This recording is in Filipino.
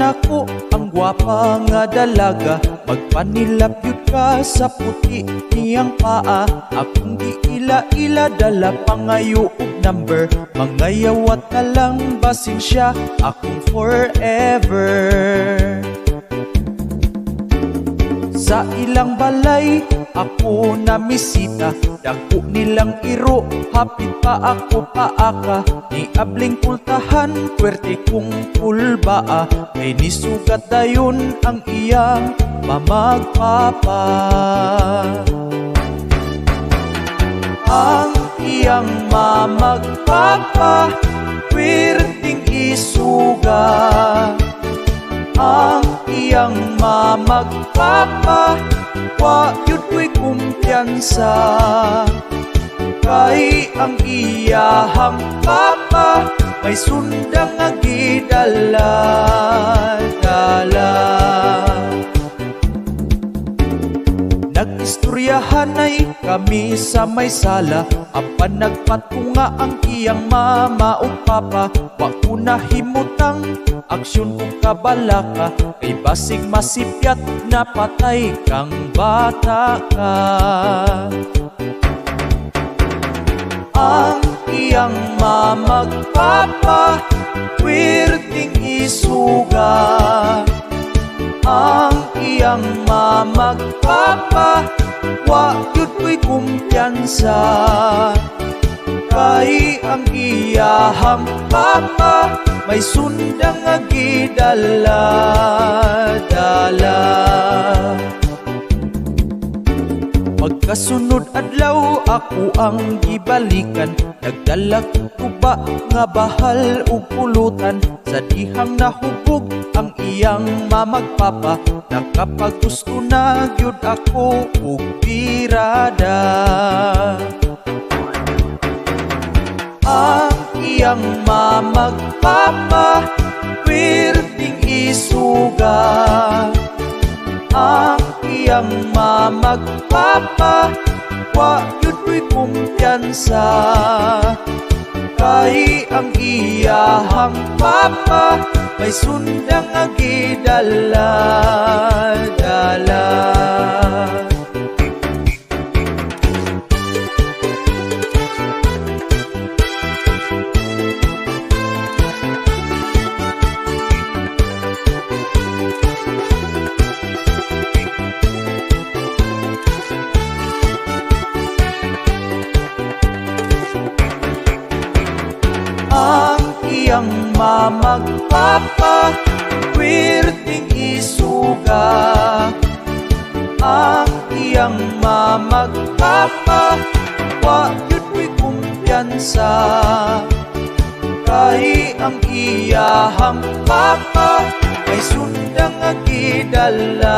nako ang gwapa nga dalaga. Magpanilap yun ka sa puti niyang paa. Akong giila-ila dala pangayo og number. Mangayawat na lang basin siya akong forever. Sa ilang balay ako na misita, dako nilang iro, hapit pa ako paaka. Ni abling pultahan, puwerte kong pulbaa. Kay nisugat dayon ang iyang mamagpapa. Ang iyang mamagpapa, puwerteng isuga. Ang iyang mamagpapa, wa yun ko'y kumpiyansa. Kay ang iyahang papa, may sundang nga gidala-dala. Nag-istoryahan ay kami sa may sala. Apan nagpatunga ang iyang mama o papa. Wa ko nahimutang aksyon kong kabalaka. Kay basig masipyat na patay kang bata ka. Ang iyang mamagpapa, puwerteng isuga. Ang iyang mamagpapa, wa yun ko'y kumpiyansa. Kay ang iyahang papa, may sundang nga gidala-dala. Pagkasunod adlaw ako ang gibalikan. Nagdala ko ba nga bahal o pulutan. Sa dihang nahubog ang iyang mamagpapa. Nakapaggusto na gyud ako og birada. Ang iyang mamagpapa, puwerteng isuga. Ang iyang mamagpapa, wa yun ko'y kumpiyansa. Kay ang iyahang papa, may sundang nga gidala-dala. Ang iyang mamagpapa, puwerteng isuga. Ang iyang mamagpapa, wa yun ko'y kumpiyansa. Kay ang iyahang papa, may sundang nga gidala.